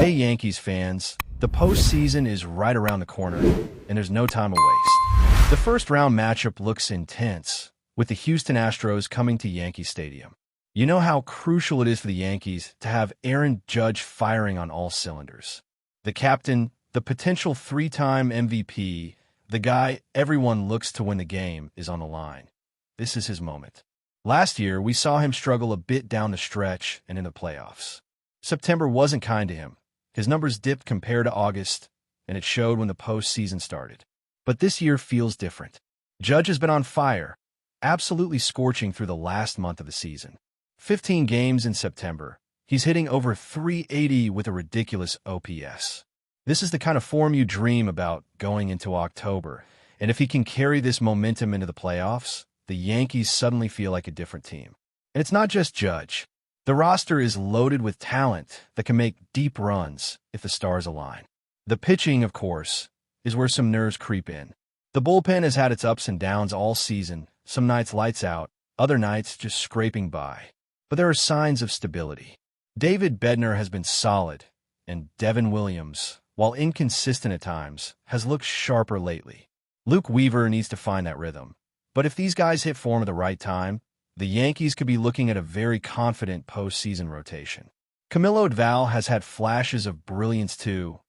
Hey Yankees fans, the postseason is right around the corner, and there's no time to waste. The first round matchup looks intense, with the Houston Astros coming to Yankee Stadium. You know how crucial it is for the Yankees to have Aaron Judge firing on all cylinders. The captain, the potential three-time MVP, the guy everyone looks to win the game, is on the line. This is his moment. Last year, we saw him struggle a bit down the stretch and in the playoffs. September wasn't kind to him. His numbers dipped compared to August, and it showed when the postseason started. But this year feels different. Judge has been on fire, absolutely scorching through the last month of the season. 15 games in September. He's hitting over .380 with a ridiculous OPS. This is the kind of form you dream about going into October, and if he can carry this momentum into the playoffs, the Yankees suddenly feel like a different team. And it's not just Judge. The roster is loaded with talent that can make deep runs if the stars align. The pitching, of course, is where some nerves creep in. The bullpen has had its ups and downs all season, some nights lights out, other nights just scraping by. But there are signs of stability. David Bednar has been solid, and Devin Williams, while inconsistent at times, has looked sharper lately. Luke Weaver needs to find that rhythm. But if these guys hit form at the right time, the Yankees could be looking at a very confident postseason rotation. Camilo Doval has had flashes of brilliance too,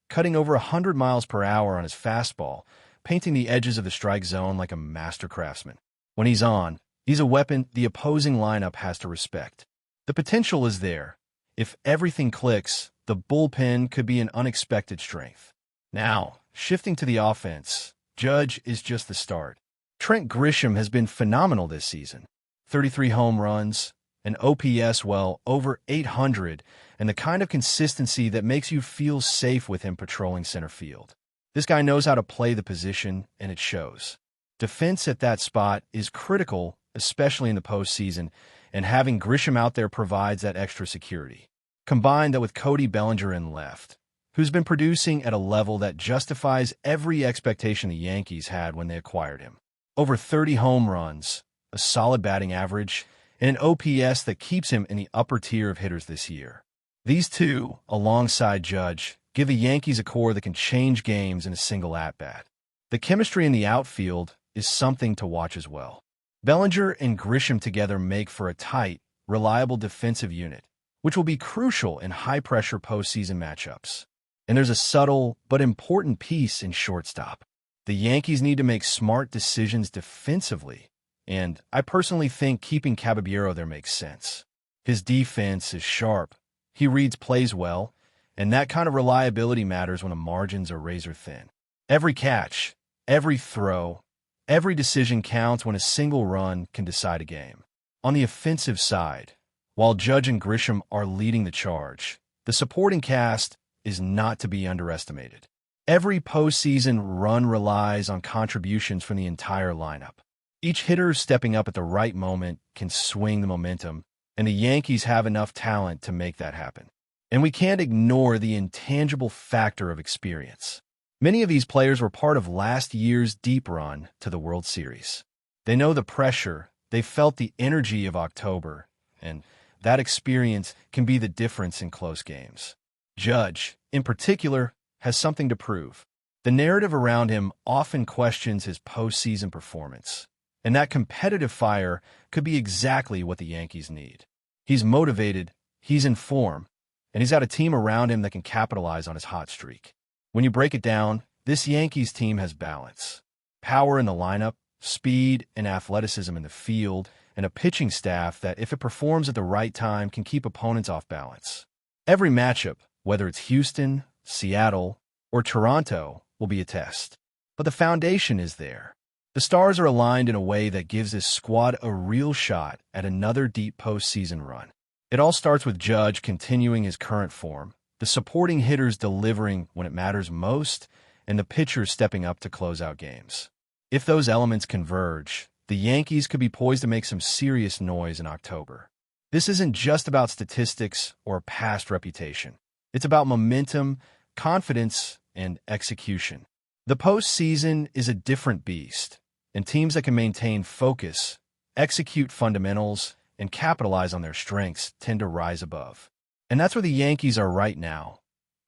cutting over 100 miles per hour on his fastball, painting the edges of the strike zone like a master craftsman. When he's on, he's a weapon the opposing lineup has to respect. The potential is there. If everything clicks, the bullpen could be an unexpected strength. Now, shifting to the offense, Judge is just the start. Trent Grisham has been phenomenal this season. 33 home runs, an OPS well over 800, and the kind of consistency that makes you feel safe with him patrolling center field. This guy knows how to play the position, and it shows. Defense at that spot is critical, especially in the postseason, and having Grisham out there provides that extra security. Combine that with Cody Bellinger in left, who's been producing at a level that justifies every expectation the Yankees had when they acquired him. Over 30 home runs, a solid batting average, and an OPS that keeps him in the upper tier of hitters this year. These two, alongside Judge, give the Yankees a core that can change games in a single at-bat. The chemistry in the outfield is something to watch as well. Bellinger and Grisham together make for a tight, reliable defensive unit, which will be crucial in high-pressure postseason matchups. And there's a subtle but important piece in shortstop. The Yankees need to make smart decisions defensively, and I personally think keeping Caballero there makes sense. His defense is sharp, he reads plays well, and that kind of reliability matters when the margins are razor-thin. Every catch, every throw, every decision counts when a single run can decide a game. On the offensive side, while Judge and Grisham are leading the charge, the supporting cast is not to be underestimated. Every postseason run relies on contributions from the entire lineup. Each hitter stepping up at the right moment can swing the momentum, and the Yankees have enough talent to make that happen. And we can't ignore the intangible factor of experience. Many of these players were part of last year's deep run to the World Series. They know the pressure, they felt the energy of October, and that experience can be the difference in close games. Judge, in particular, has something to prove. The narrative around him often questions his postseason performance, and that competitive fire could be exactly what the Yankees need. He's motivated, he's in form, and he's got a team around him that can capitalize on his hot streak. When you break it down, this Yankees team has balance. Power in the lineup, speed and athleticism in the field, and a pitching staff that, if it performs at the right time, can keep opponents off balance. Every matchup, whether it's Houston, Seattle, or Toronto, will be a test. But the foundation is there. The stars are aligned in a way that gives this squad a real shot at another deep postseason run. It all starts with Judge continuing his current form, the supporting hitters delivering when it matters most, and the pitchers stepping up to close out games. If those elements converge, the Yankees could be poised to make some serious noise in October. This isn't just about statistics or past reputation. It's about momentum, confidence, and execution. The postseason is a different beast, and teams that can maintain focus, execute fundamentals, and capitalize on their strengths tend to rise above. And that's where the Yankees are right now.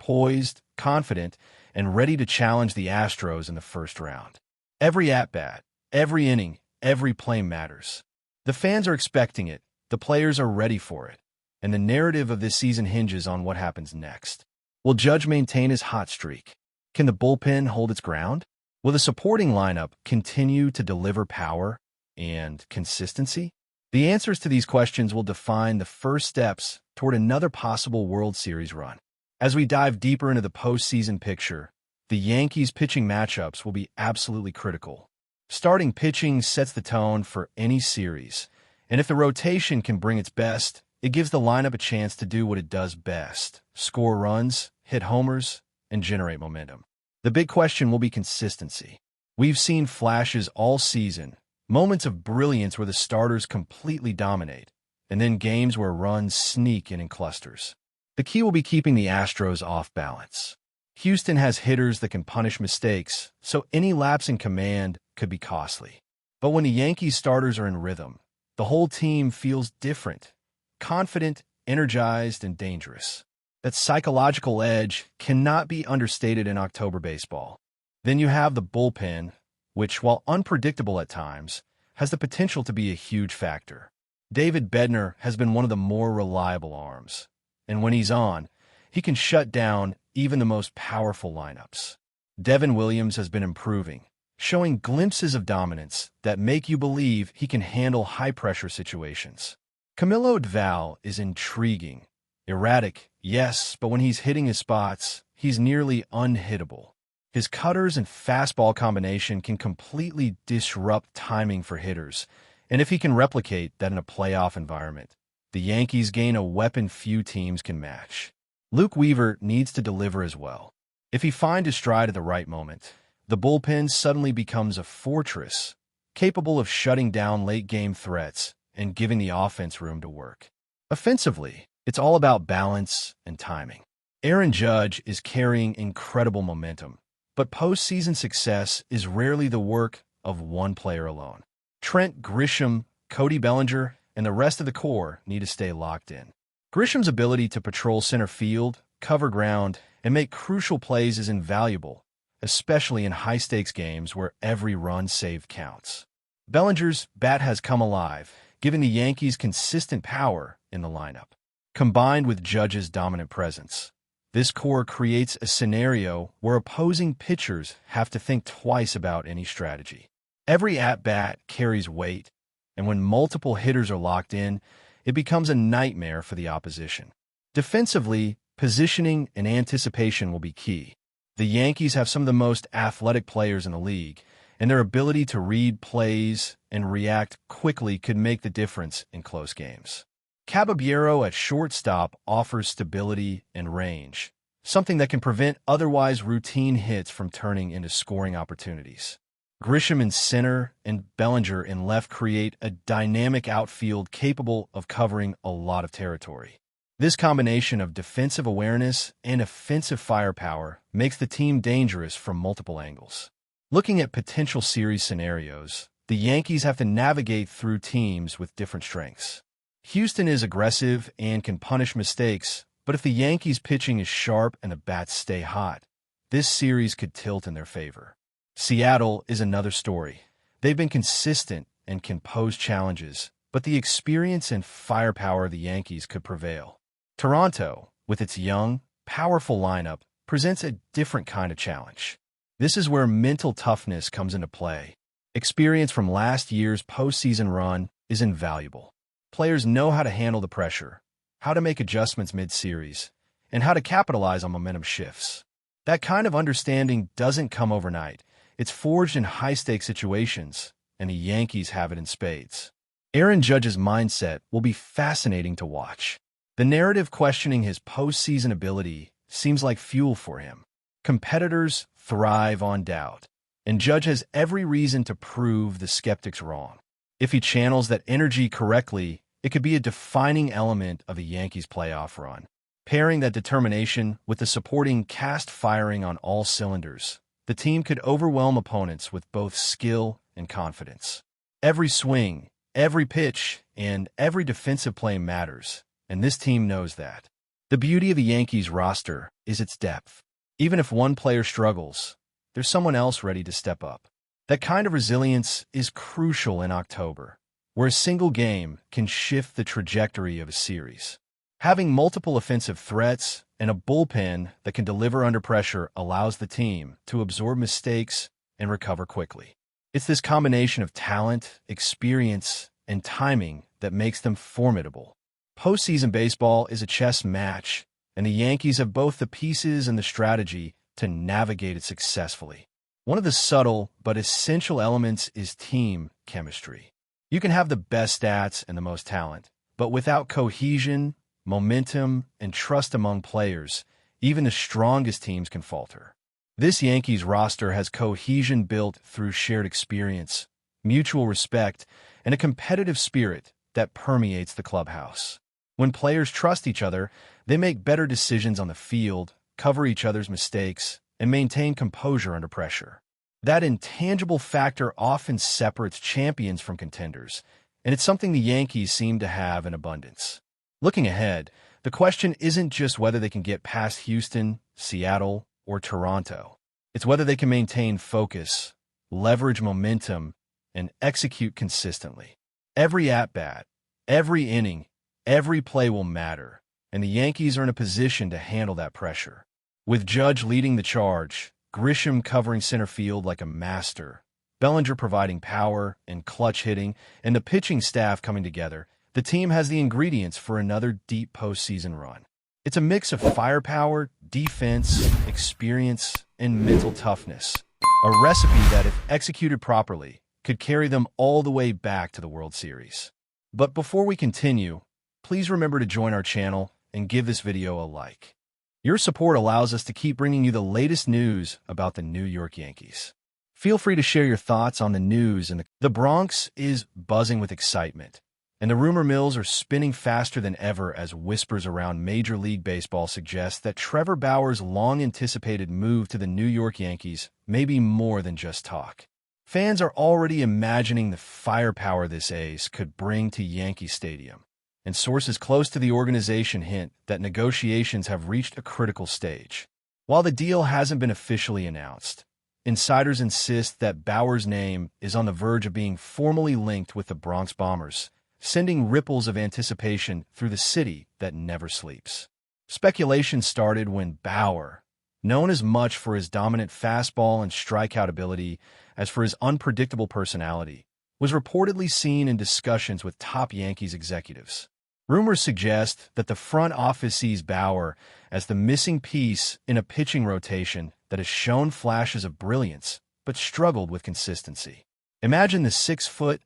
poised, confident, and ready to challenge the Astros in the first round. Every at-bat, every inning, every play matters. The fans are expecting it, the players are ready for it, and the narrative of this season hinges on what happens next. Will Judge maintain his hot streak? Can the bullpen hold its ground? Will the supporting lineup continue to deliver power and consistency? The answers to these questions will define the first steps toward another possible World Series run. As we dive deeper into the postseason picture, the Yankees' pitching matchups will be absolutely critical. Starting pitching sets the tone for any series, and if the rotation can bring its best, it gives the lineup a chance to do what it does best: score runs, hit homers, and generate momentum. The big question will be consistency. We've seen flashes all season, moments of brilliance where the starters completely dominate, and then games where runs sneak in clusters. The key will be keeping the Astros off balance. Houston has hitters that can punish mistakes, so any lapse in command could be costly. But when the Yankees starters are in rhythm, the whole team feels different, confident, energized, and dangerous. That psychological edge cannot be understated in October baseball. Then you have the bullpen, which, while unpredictable at times, has the potential to be a huge factor. David Bednar has been one of the more reliable arms, and when he's on, he can shut down even the most powerful lineups. Devin Williams has been improving, showing glimpses of dominance that make you believe he can handle high-pressure situations. Camilo Doval is intriguing. Erratic, yes, but when he's hitting his spots, he's nearly unhittable. His cutters and fastball combination can completely disrupt timing for hitters, and if he can replicate that in a playoff environment, the Yankees gain a weapon few teams can match. Luke Weaver needs to deliver as well. If he finds his stride at the right moment, the bullpen suddenly becomes a fortress, capable of shutting down late-game threats and giving the offense room to work. Offensively, it's all about balance and timing. Aaron Judge is carrying incredible momentum, but postseason success is rarely the work of one player alone. Trent Grisham, Cody Bellinger, and the rest of the core need to stay locked in. Grisham's ability to patrol center field, cover ground, and make crucial plays is invaluable, especially in high-stakes games where every run saved counts. Bellinger's bat has come alive, giving the Yankees consistent power in the lineup. Combined with Judge's dominant presence, this core creates a scenario where opposing pitchers have to think twice about any strategy. Every at-bat carries weight, and when multiple hitters are locked in, it becomes a nightmare for the opposition. Defensively, positioning and anticipation will be key. The Yankees have some of the most athletic players in the league, and their ability to read plays and react quickly could make the difference in close games. Caballero at shortstop offers stability and range, something that can prevent otherwise routine hits from turning into scoring opportunities. Grisham in center and Bellinger in left create a dynamic outfield capable of covering a lot of territory. This combination of defensive awareness and offensive firepower makes the team dangerous from multiple angles. Looking at potential series scenarios, the Yankees have to navigate through teams with different strengths. Houston is aggressive and can punish mistakes, but if the Yankees' pitching is sharp and the bats stay hot, this series could tilt in their favor. Seattle is another story. They've been consistent and can pose challenges, but the experience and firepower of the Yankees could prevail. Toronto, with its young, powerful lineup, presents a different kind of challenge. This is where mental toughness comes into play. Experience from last year's postseason run is invaluable. Players know how to handle the pressure, how to make adjustments mid-series, and how to capitalize on momentum shifts. That kind of understanding doesn't come overnight. It's forged in high-stakes situations, and the Yankees have it in spades. Aaron Judge's mindset will be fascinating to watch. The narrative questioning his postseason ability seems like fuel for him. Competitors thrive on doubt, and Judge has every reason to prove the skeptics wrong. If he channels that energy correctly, it could be a defining element of a Yankees playoff run. Pairing that determination with the supporting cast firing on all cylinders, the team could overwhelm opponents with both skill and confidence. Every swing, every pitch, and every defensive play matters, and this team knows that. The beauty of the Yankees roster is its depth. Even if one player struggles, there's someone else ready to step up. That kind of resilience is crucial in October, where a single game can shift the trajectory of a series. Having multiple offensive threats and a bullpen that can deliver under pressure allows the team to absorb mistakes and recover quickly. It's this combination of talent, experience, and timing that makes them formidable. Postseason baseball is a chess match, and the Yankees have both the pieces and the strategy to navigate it successfully. One of the subtle but essential elements is team chemistry. You can have the best stats and the most talent, but without cohesion, momentum, and trust among players, even the strongest teams can falter. This Yankees roster has cohesion built through shared experience, mutual respect, and a competitive spirit that permeates the clubhouse. When players trust each other, they make better decisions on the field, cover each other's mistakes, and maintain composure under pressure. That intangible factor often separates champions from contenders, and it's something the Yankees seem to have in abundance. Looking ahead, the question isn't just whether they can get past Houston, Seattle, or Toronto. It's whether they can maintain focus, leverage momentum, and execute consistently. Every at-bat, every inning, every play will matter, and the Yankees are in a position to handle that pressure. With Judge leading the charge, Grisham covering center field like a master, Bellinger providing power and clutch hitting, and the pitching staff coming together, the team has the ingredients for another deep postseason run. It's a mix of firepower, defense, experience, and mental toughness. A recipe that, if executed properly, could carry them all the way back to the World Series. But before we continue, please remember to join our channel and give this video a like. Your support allows us to keep bringing you the latest news about the New York Yankees. Feel free to share your thoughts on the news, and the Bronx is buzzing with excitement, and the rumor mills are spinning faster than ever as whispers around Major League Baseball suggest that Trevor Bauer's long-anticipated move to the New York Yankees may be more than just talk. Fans are already imagining the firepower this ace could bring to Yankee Stadium, and sources close to the organization hint that negotiations have reached a critical stage. While the deal hasn't been officially announced, insiders insist that Bauer's name is on the verge of being formally linked with the Bronx Bombers, sending ripples of anticipation through the city that never sleeps. Speculation started when Bauer, known as much for his dominant fastball and strikeout ability as for his unpredictable personality, was reportedly seen in discussions with top Yankees executives. Rumors suggest that the front office sees Bauer as the missing piece in a pitching rotation that has shown flashes of brilliance but struggled with consistency. Imagine the 6'2"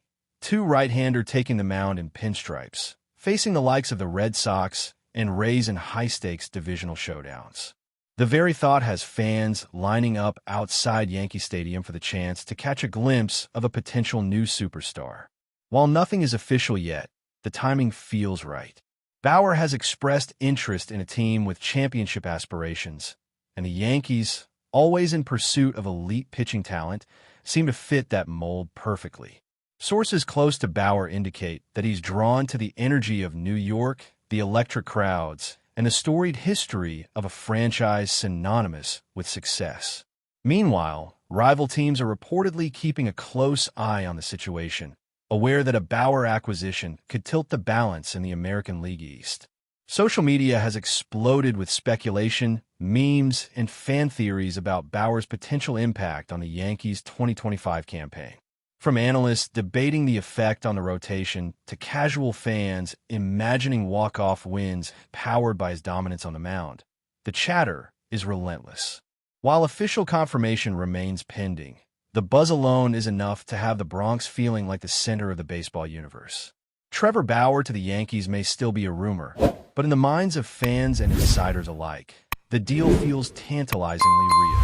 right-hander taking the mound in pinstripes, facing the likes of the Red Sox and Rays in high-stakes divisional showdowns. The very thought has fans lining up outside Yankee Stadium for the chance to catch a glimpse of a potential new superstar. While nothing is official yet, the timing feels right. Bauer has expressed interest in a team with championship aspirations, and the Yankees, always in pursuit of elite pitching talent, seem to fit that mold perfectly. Sources close to Bauer indicate that he's drawn to the energy of New York, the electric crowds, and the storied history of a franchise synonymous with success. Meanwhile, rival teams are reportedly keeping a close eye on the situation, aware that a Bauer acquisition could tilt the balance in the American League East. Social media has exploded with speculation, memes, and fan theories about Bauer's potential impact on the Yankees' 2025 campaign. From analysts debating the effect on the rotation to casual fans imagining walk-off wins powered by his dominance on the mound, the chatter is relentless. While official confirmation remains pending, the buzz alone is enough to have the Bronx feeling like the center of the baseball universe. Trevor Bauer to the Yankees may still be a rumor, but in the minds of fans and insiders alike, the deal feels tantalizingly real.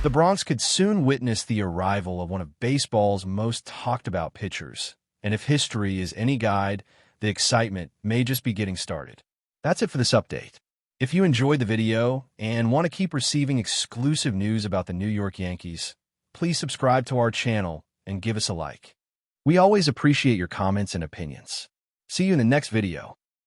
The Bronx could soon witness the arrival of one of baseball's most talked-about pitchers, and if history is any guide, the excitement may just be getting started. That's it for this update. If you enjoyed the video and want to keep receiving exclusive news about the New York Yankees, please subscribe to our channel and give us a like. We always appreciate your comments and opinions. See you in the next video.